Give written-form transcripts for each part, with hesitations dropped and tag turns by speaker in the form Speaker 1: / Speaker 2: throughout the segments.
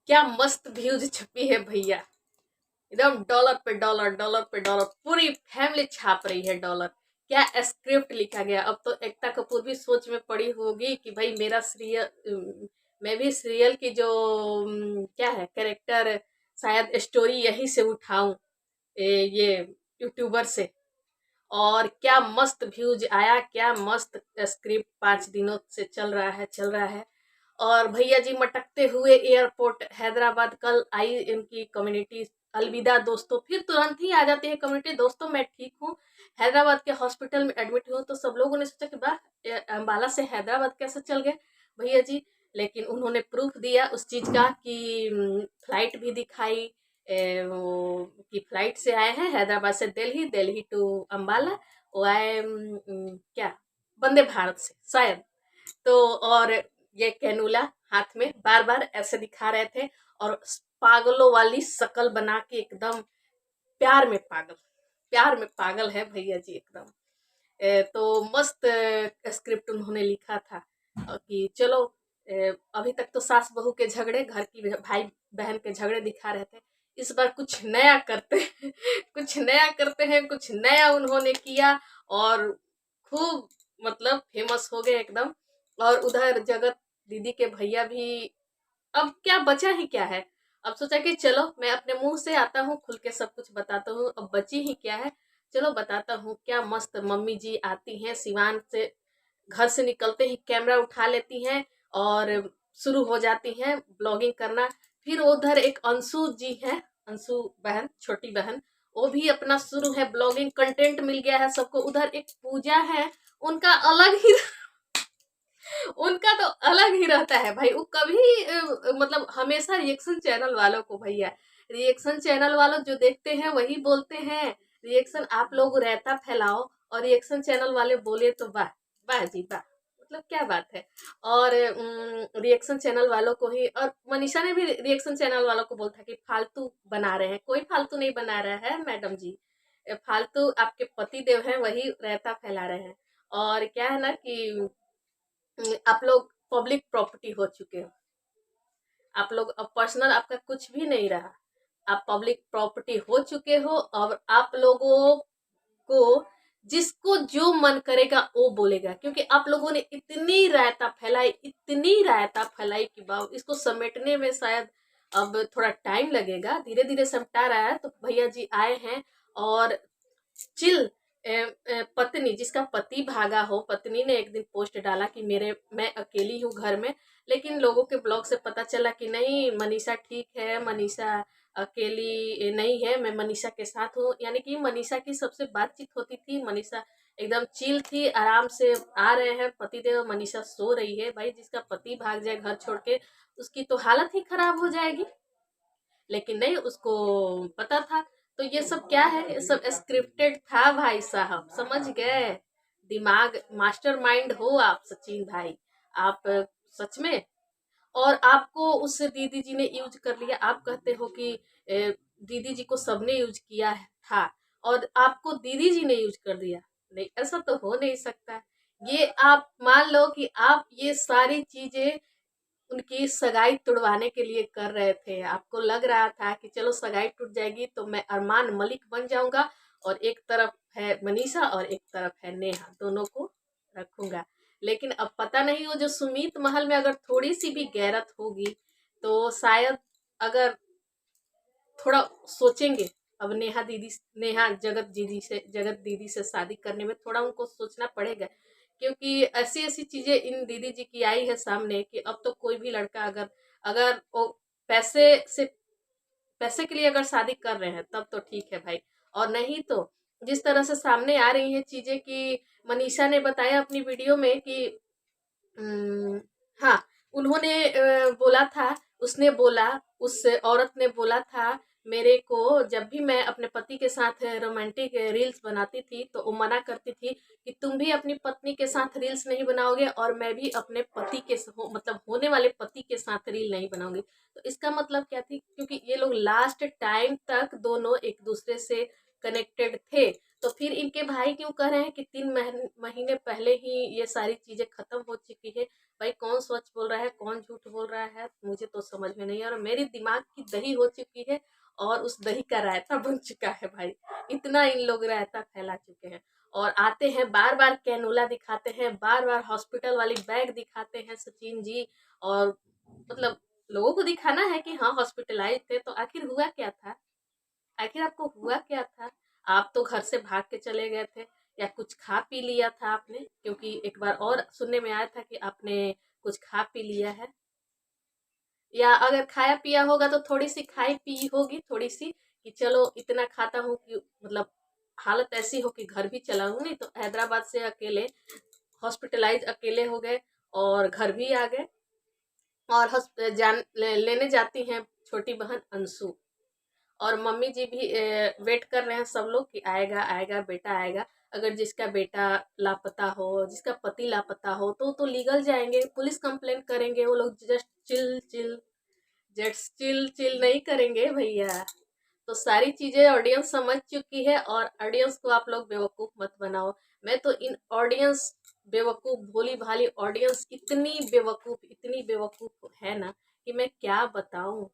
Speaker 1: क्या मस्त व्यूज छपी है भैया। एकदम डॉलर पे डॉलर, डॉलर पे डॉलर, पूरी फैमिली छाप रही है डॉलर। क्या स्क्रिप्ट लिखा गया। अब तो एकता कपूर भी सोच में पड़ी होगी कि भाई मेरा सीरियल, मैं भी सीरियल की जो क्या है कैरेक्टर, शायद स्टोरी यहीं से उठाऊं, ये यूट्यूबर से। और क्या मस्त व्यूज आया, क्या मस्त स्क्रिप्ट 5 दिनों से चल रहा है। और भैया जी मटकते हुए एयरपोर्ट हैदराबाद, कल आई इनकी कम्युनिटी। अलविदा दोस्तों, फिर तुरंत ही आ जाती है कम्युनिटी, दोस्तों मैं ठीक हूँ, हैदराबाद के हॉस्पिटल में एडमिट हूँ। तो सब लोगों ने सोचा कि वाह, अम्बाला से हैदराबाद कैसे चल गए भैया जी। लेकिन उन्होंने प्रूफ दिया उस चीज का कि फ्लाइट भी दिखाई, कि फ्लाइट से आए हैं हैदराबाद से दिल्ली, दिल्ली टू अम्बाला। वो आए क्या, वंदे भारत से शायद। तो और ये कैनुला हाथ में बार बार ऐसे दिखा रहे थे, और पागलों वाली शक्ल बना के एकदम प्यार में पागल, प्यार में पागल है भैया जी एकदम। तो मस्त स्क्रिप्ट उन्होंने लिखा था, कि चलो, अभी तक तो सास बहू के झगड़े, घर की भाई बहन के झगड़े दिखा रहे थे, इस बार कुछ नया करते हैं कुछ नया करते हैं, कुछ नया उन्होंने किया। और खूब मतलब फेमस हो गए एकदम। और उधर जगत दीदी के भैया भी, अब क्या बचा ही क्या है। अब सोचा कि चलो मैं अपने मुंह से आता हूँ, खुल के सब कुछ बताता हूँ, अब बची ही क्या है। चलो बताता हूँ। क्या मस्त मम्मी जी आती हैं सिवान से, घर से निकलते ही कैमरा उठा लेती हैं और शुरू हो जाती हैं ब्लॉगिंग करना। फिर उधर एक अंशु जी हैं, अंशु बहन, छोटी बहन, वो भी अपना शुरू है ब्लॉगिंग, कंटेंट मिल गया है सबको। उधर एक पूजा है, उनका अलग ही उनका तो अलग ही रहता है भाई। वो कभी मतलब हमेशा रिएक्शन चैनल वालों को भैया, रिएक्शन चैनल वालों जो देखते हैं वही बोलते हैं, रिएक्शन आप लोग रहता फैलाओ, और रिएक्शन चैनल वाले बोले तो वाह, वाह जी वाह, मतलब क्या बात है। और रिएक्शन चैनल वालों को ही, और मनीषा ने भी रिएक्शन चैनल वालों को बोलता है कि फालतू बना रहे हैं, कोई फालतू नहीं बना रहा है मैडम जी, फालतू आपके पति देव हैं वही रहता फैला रहे हैं। और क्या है ना कि आप लोग पब्लिक प्रॉपर्टी हो चुके हो, आप लोग अब पर्सनल आपका कुछ भी नहीं रहा, आप पब्लिक प्रॉपर्टी हो चुके हो। और आप लोगों को जिसको जो मन करेगा वो बोलेगा, क्योंकि आप लोगों ने इतनी रायता फैलाई, इतनी रायता फैलाई कि बाबू इसको समेटने में शायद अब थोड़ा टाइम लगेगा, धीरे धीरे समेटा रहा है। तो भैया जी आए हैं। और चिल, पत्नी जिसका पति भागा हो, पत्नी ने एक दिन पोस्ट डाला कि मैं अकेली हूँ घर में। लेकिन लोगों के ब्लॉग से पता चला कि नहीं, मनीषा ठीक है, मनीषा अकेली नहीं है, मैं मनीषा के साथ हूँ। यानी कि मनीषा की सबसे बातचीत होती थी, मनीषा एकदम चिल थी, आराम से आ रहे हैं पतिदेव, मनीषा सो रही है। भाई जिसका पति भाग जाए घर छोड़ के, उसकी तो हालत ही खराब हो जाएगी। लेकिन नहीं, उसको पता था। तो ये सब क्या है, ये सब स्क्रिप्टेड था भाई साहब, समझ गए। दिमाग मास्टर माइंड हो आप सचिन भाई, आप सच में। और आपको उससे दीदी जी ने यूज कर लिया, आप कहते हो कि दीदी जी को सबने यूज किया था, और आपको दीदी जी ने यूज कर दिया। नहीं, ऐसा तो हो नहीं सकता। ये आप मान लो कि आप ये सारी चीजें उनकी सगाई तुड़वाने के लिए कर रहे थे। आपको लग रहा था कि चलो सगाई टूट जाएगी तो मैं अरमान मलिक बन जाऊंगा, और एक तरफ है मनीषा और एक तरफ है नेहा, दोनों को रखूंगा। लेकिन अब पता नहीं, वो जो सुमीत महल में अगर थोड़ी सी भी गैरत होगी तो शायद, अगर थोड़ा सोचेंगे, अब नेहा जगत दीदी से शादी करने में थोड़ा उनको सोचना पड़ेगा। क्योंकि ऐसी ऐसी चीजें इन दीदी जी की आई है सामने कि अब तो कोई भी लड़का, अगर अगर वो पैसे से पैसे के लिए अगर शादी कर रहे हैं तब तो ठीक है भाई, और नहीं तो जिस तरह से सामने आ रही हैं चीजें, कि मनीषा ने बताया अपनी वीडियो में कि हाँ, उन्होंने बोला था, उसने बोला, उस औरत ने बोला था मेरे को, जब भी मैं अपने पति के साथ रोमांटिक रील्स बनाती थी तो वो मना करती थी कि तुम भी अपनी पत्नी के साथ रील्स नहीं बनाओगे, और मैं भी अपने पति के मतलब होने वाले पति के साथ रील नहीं बनाऊंगी। तो इसका मतलब क्या थी, क्योंकि ये लोग लास्ट टाइम तक दोनों एक दूसरे से कनेक्टेड थे, तो फिर इनके भाई क्यों कह रहे हैं कि 3 महीने पहले ही ये सारी चीजें खत्म हो चुकी है। भाई कौन सच बोल रहा है कौन झूठ बोल रहा है मुझे तो समझ में नहीं आ रहा। मेरी दिमाग की दही हो चुकी है और उस दही का रायता बन चुका है भाई। इतना इन लोग रायता फैला चुके हैं और आते हैं बार बार कैनोला दिखाते हैं, बार बार हॉस्पिटल वाली बैग दिखाते हैं सचिन जी। और मतलब लोगों को दिखाना है कि हाँ हॉस्पिटलाइज थे, तो आखिर हुआ क्या था? आखिर आपको हुआ क्या था? आप तो घर से भाग के चले गए थे या कुछ खा पी लिया था आपने? क्योंकि एक बार और सुनने में आया था कि आपने कुछ खा पी लिया है, या अगर खाया पिया होगा तो थोड़ी सी खाई पी होगी, थोड़ी सी कि चलो इतना खाता हूँ कि मतलब हालत ऐसी हो कि घर भी चलाऊं। नहीं तो हैदराबाद से अकेले हॉस्पिटलाइज अकेले हो गए और घर भी आ गए। और लेने जाती हैं छोटी बहन अंशु, और मम्मी जी भी वेट कर रहे हैं सब लोग कि आएगा आएगा बेटा आएगा। अगर जिसका बेटा लापता हो, जिसका पति लापता हो, तो लीगल जाएंगे, पुलिस कंप्लेन करेंगे। वो लोग just chill chill just chill chill नहीं करेंगे भैया। तो सारी चीजें ऑडियंस समझ चुकी है और ऑडियंस को आप लोग बेवकूफ मत बनाओ। मैं तो इन ऑडियंस बेवकूफ भोली भाली ऑडियंस इतनी बेवकूफ है ना कि मैं क्या बताऊं।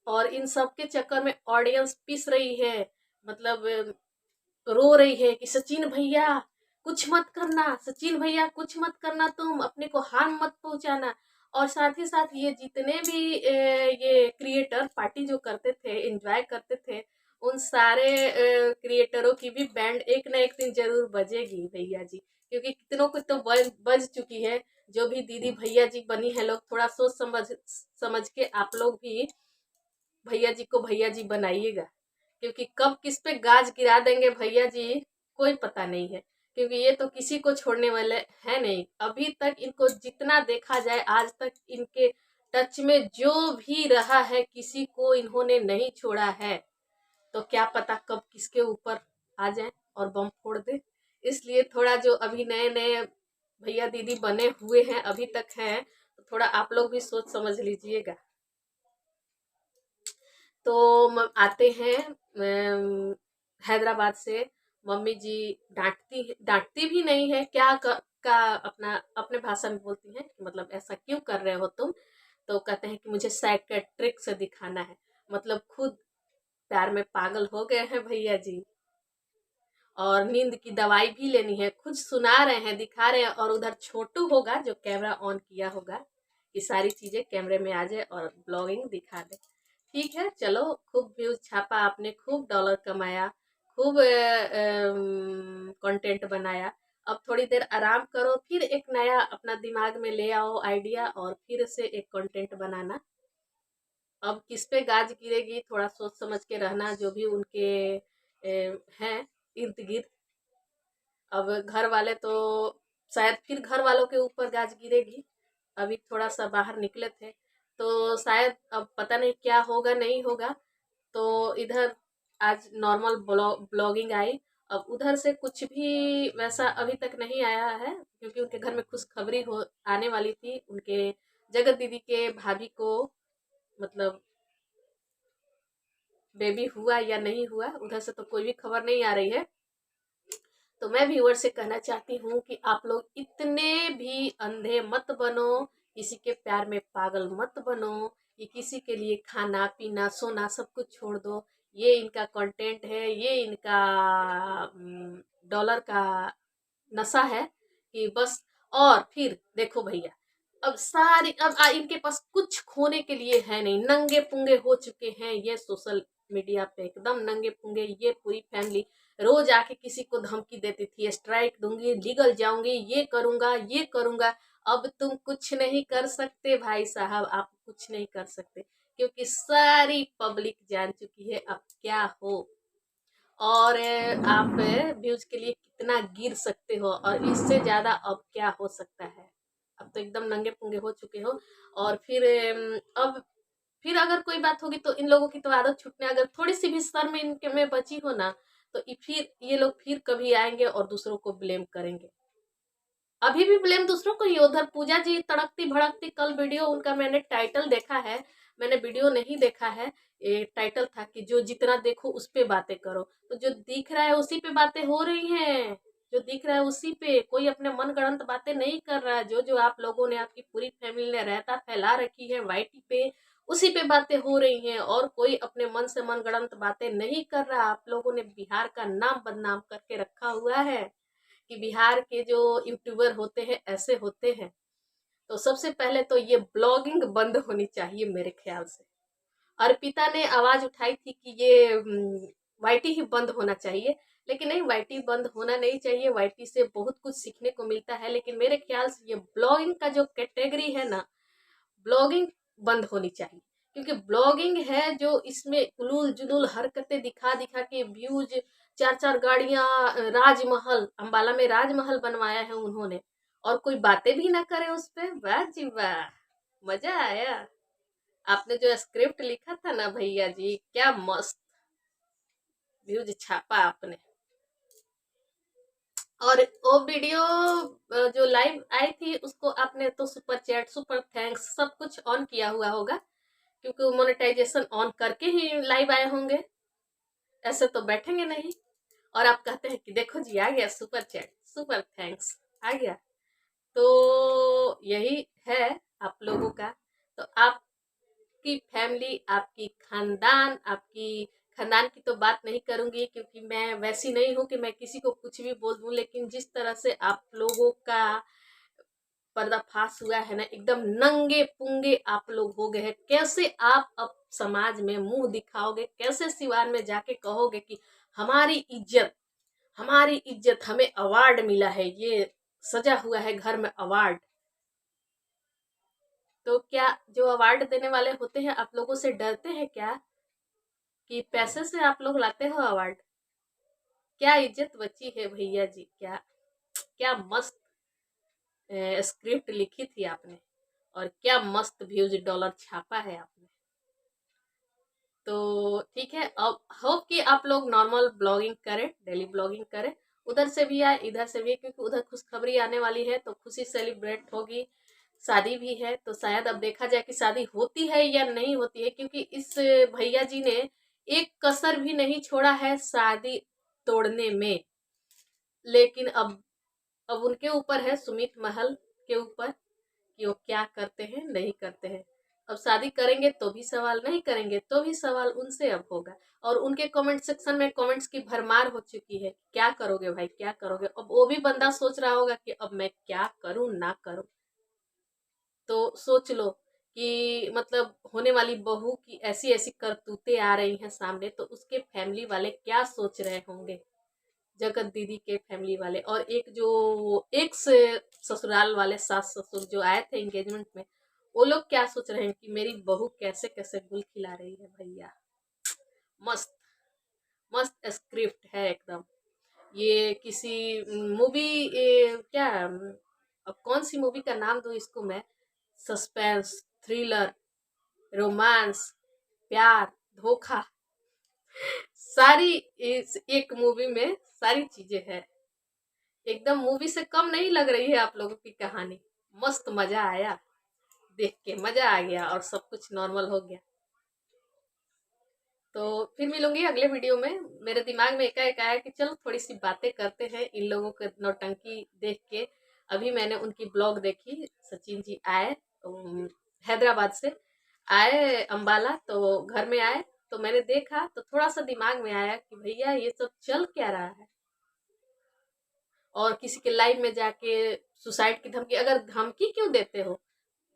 Speaker 1: और इन सब के चक्कर में ऑडियंस पिस रही है, मतलब रो रही है कि सचिन भैया कुछ मत करना, सचिन भैया कुछ मत करना, तुम अपने को हार्म मत पहुंचाना। और साथ ही साथ ये जितने भी ये क्रिएटर पार्टी जो करते थे, एंजॉय करते थे, उन सारे क्रिएटरों की भी बैंड एक ना एक दिन जरूर बजेगी भैया जी। क्योंकि कितनों को तो बज चुकी है। जो भी दीदी भैया जी बनी है, लोग थोड़ा सोच समझ समझ के आप लोग भी भैया जी को भैया जी बनाइएगा। क्योंकि कब किस पे गाज गिरा देंगे भैया जी कोई पता नहीं है। क्योंकि ये तो किसी को छोड़ने वाले है नहीं। अभी तक इनको जितना देखा जाए, आज तक इनके टच में जो भी रहा है किसी को इन्होंने नहीं छोड़ा है। तो क्या पता कब किसके ऊपर आ जाए और बम फोड़ दे। इसलिए थोड़ा जो अभी नए नए भैया दीदी बने हुए हैं अभी तक हैं, तो थोड़ा आप लोग भी सोच समझ लीजिएगा। तो आते हैं हैदराबाद से। मम्मी जी डांटती डांटती भी नहीं है, क्या का अपना अपने भाषा में बोलती हैं कि मतलब ऐसा क्यों कर रहे हो तुम। तो कहते हैं कि मुझे साइकेट्रिक से दिखाना है। मतलब खुद प्यार में पागल हो गए हैं भैया जी और नींद की दवाई भी लेनी है। खुद सुना रहे हैं, दिखा रहे हैं, और उधर छोटू होगा जो कैमरा ऑन किया होगा, ये सारी चीजें कैमरे में आ जाए और ब्लॉगिंग दिखा दे। ठीक है, चलो खूब व्यूज छापा आपने, खूब डॉलर कमाया, खूब कंटेंट बनाया। अब थोड़ी देर आराम करो, फिर एक नया अपना दिमाग में ले आओ आइडिया और फिर से एक कंटेंट बनाना। अब किस पे गाज गिरेगी थोड़ा सोच समझ के रहना, जो भी उनके हैं इर्द गिर्द। अब घर वाले तो शायद फिर घर वालों के ऊपर गाज गिरेगी। अभी थोड़ा सा बाहर निकले थे तो शायद अब पता नहीं क्या होगा नहीं होगा। तो इधर आज नॉर्मल ब्लॉगिंग आई। अब उधर से कुछ भी वैसा अभी तक नहीं आया है, क्योंकि उनके घर में खुशखबरी हो आने वाली थी। उनके जगत दीदी के भाभी को मतलब बेबी हुआ या नहीं हुआ, उधर से तो कोई भी खबर नहीं आ रही है। तो मैं व्यूअर से कहना चाहती हूँ कि आप लोग इतने भी अंधे मत बनो, किसी के प्यार में पागल मत बनो। ये किसी के लिए खाना पीना सोना सब कुछ छोड़ दो। ये इनका कंटेंट है, ये इनका डॉलर का नशा है कि बस। और फिर देखो भैया, अब सारी इनके पास कुछ खोने के लिए है नहीं, नंगे पुंगे हो चुके हैं ये सोशल मीडिया पे, एकदम नंगे पुंगे। ये पूरी फैमिली रोज आके किसी को धमकी देती थी, स्ट्राइक दूंगी, लीगल जाऊंगी, ये करूंगा ये करूंगा। अब तुम कुछ नहीं कर सकते भाई साहब, आप कुछ नहीं कर सकते, क्योंकि सारी पब्लिक जान चुकी है अब क्या हो। और आप व्यूज के लिए कितना गिर सकते हो, और इससे ज्यादा अब क्या हो सकता है। अब तो एकदम नंगे पुंगे हो चुके हो। और फिर अब फिर अगर कोई बात होगी तो इन लोगों की तो आदत छूटने, अगर थोड़ी सी भी शर्म इनके में बची हो ना, तो फिर ये लोग फिर कभी आएंगे और दूसरों को ब्लेम करेंगे। अभी भी ब्लेम दूसरों को ही। उधर पूजा जी तड़कती भड़कती, कल वीडियो उनका मैंने टाइटल देखा है, मैंने वीडियो नहीं देखा है। ये टाइटल था कि जो जितना देखो उस पे बातें करो, तो जो दिख रहा है उसी पे बातें हो रही हैं। जो दिख रहा है उसी पे, कोई अपने मन गढ़ंत बातें नहीं कर रहा है। जो जो आप लोगों ने, आपकी पूरी फैमिली ने रहता फैला रखी है वाईटी पे, उसी पे बातें हो रही हैं। और कोई अपने मन से मन गढ़ंत बातें नहीं कर रहा। आप लोगों ने बिहार का नाम बदनाम करके रखा हुआ है कि बिहार के जो यूट्यूबर होते हैं ऐसे होते हैं। तो सबसे पहले तो ये ब्लॉगिंग बंद होनी चाहिए मेरे ख्याल से। अर्पिता ने आवाज उठाई थी कि ये वाईटी ही बंद होना चाहिए, लेकिन नहीं, वाईटी बंद होना नहीं चाहिए। वाईटी से बहुत कुछ सीखने को मिलता है, लेकिन मेरे ख्याल से ये ब्लॉगिंग का जो कैटेगरी है ना, ब्लॉगिंग बंद होनी चाहिए। क्योंकि ब्लॉगिंग है जो इसमें उलूल जुलूल हरकतें दिखा दिखा के व्यूज, चार चार गाड़ियां, राजमहल, अंबाला में राजमहल बनवाया है उन्होंने, और कोई बातें भी ना करे उस पे। वाह जी वाह, मजा आया। आपने जो स्क्रिप्ट लिखा था ना भैया जी, क्या मस्त व्यूज छापा आपने। और वो वीडियो जो लाइव आई थी उसको आपने तो सुपर चैट, सुपर थैंक्स सब कुछ ऑन किया हुआ होगा, क्योंकि मोनेटाइजेशन ऑन करके ही लाइव आए होंगे, ऐसे तो बैठेंगे नहीं। और आप कहते हैं कि देखो जी आ गया सुपर चैट, सुपर थैंक्स आ गया। तो यही है आप लोगों का। तो आपकी फैमिली, आपकी खानदान, आपकी खानदान की तो बात नहीं करूंगी, क्योंकि मैं वैसी नहीं हूं कि मैं किसी को कुछ भी बोल दूं। लेकिन जिस तरह से आप लोगों का पर्दाफाश हुआ है ना, एकदम नंगे पुंगे आप लोग हो गए हैं। कैसे आप अब समाज में मुंह दिखाओगे? कैसे सिवान में जाके कहोगे कि हमारी इज्जत, हमारी इज्जत, हमें अवार्ड मिला है, ये सजा हुआ है घर में अवार्ड? तो क्या जो अवार्ड देने वाले होते हैं आप लोगों से डरते हैं क्या, कि पैसे से आप लोग लाते हो अवार्ड? क्या इज्जत बची है भैया जी? क्या क्या मस्त स्क्रिप्ट लिखी थी आपने, और क्या मस्त व्यूज डॉलर छापा है आपने। तो ठीक है, अब होप कि आप लोग नॉर्मल ब्लॉगिंग करें, डेली ब्लॉगिंग करें, उधर से भी आए इधर से भी, क्योंकि उधर खुशखबरी आने वाली है तो खुशी सेलिब्रेट होगी। शादी भी है, तो शायद अब देखा जाए कि शादी होती है या नहीं होती है, क्योंकि इस भैया जी ने एक कसर भी नहीं छोड़ा है शादी तोड़ने में। लेकिन अब उनके ऊपर है, सुमित महल के ऊपर, कि वो क्या करते हैं नहीं करते हैं। अब शादी करेंगे तो भी सवाल, नहीं करेंगे तो भी सवाल उनसे अब होगा। और उनके कमेंट सेक्शन में कमेंट्स की भरमार हो चुकी है, क्या करोगे भाई क्या करोगे। अब वो भी बंदा सोच रहा होगा कि अब मैं क्या करूं ना करूं। तो सोच लो कि मतलब होने वाली बहू की ऐसी ऐसी करतूतें आ रही हैं सामने, तो उसके फैमिली वाले क्या सोच रहे होंगे, जगत दीदी के फैमिली वाले। और एक जो एक्स ससुराल वाले सास ससुर जो आए थे एंगेजमेंट में, वो लोग क्या सोच रहे हैं कि मेरी बहू कैसे कैसे गुल खिला रही है। भैया मस्त मस्त स्क्रिप्ट है एकदम। ये किसी मूवी, क्या, अब कौन सी मूवी का नाम दूं इसको मैं? सस्पेंस, थ्रिलर, रोमांस, प्यार, धोखा, सारी इस एक मूवी में सारी चीजें हैं। एकदम मूवी से कम नहीं लग रही है आप लोगों की कहानी। मस्त मजा आया, देख के मजा आ गया, और सब कुछ नॉर्मल हो गया। तो फिर मिलूंगी अगले वीडियो में। मेरे दिमाग में एकाएक आया कि चलो थोड़ी सी बातें करते हैं इन लोगों के नौटंकी देख के। अभी मैंने उनकी ब्लॉग देखी, सचिन जी आए हैदराबाद से, आए अंबाला, तो घर में आए तो मैंने देखा, तो थोड़ा सा दिमाग में आया कि भैया ये सब चल क्या रहा है। और किसी के लाइव में जाके सुसाइड की धमकी, अगर धमकी क्यों देते हो?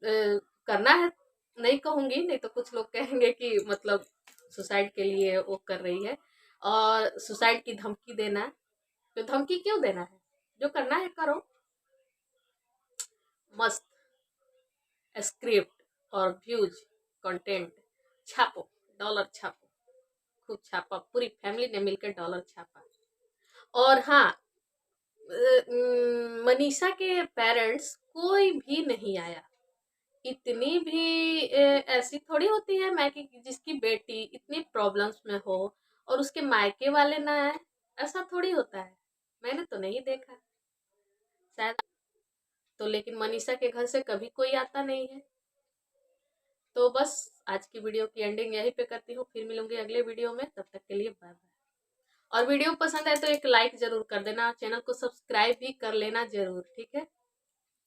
Speaker 1: करना है, नहीं कहूंगी, नहीं तो कुछ लोग कहेंगे कि मतलब सुसाइड के लिए वो कर रही है, और सुसाइड की धमकी देना है, तो धमकी क्यों देना है? जो करना है करो। मस्त स्क्रिप्ट और व्यूज, कंटेंट छापो, डॉलर छापो, खूब छापा, पूरी फैमिली ने मिलकर डॉलर छापा। और हाँ, मनीषा के पेरेंट्स कोई भी नहीं आया। इतनी भी ऐसी थोड़ी होती है मैं कि जिसकी बेटी इतनी प्रॉब्लम्स में हो और उसके मायके वाले ना आए, ऐसा थोड़ी होता है। मैंने तो नहीं देखा शायद। तो लेकिन मनीषा के घर से कभी कोई आता नहीं है। तो बस आज की वीडियो की एंडिंग यहीं पे करती हूँ, फिर मिलूंगी अगले वीडियो में, तब तक के लिए बाय बाय। और वीडियो पसंद है तो एक लाइक जरूर कर देना, चैनल को सब्सक्राइब भी कर लेना जरूर, ठीक है।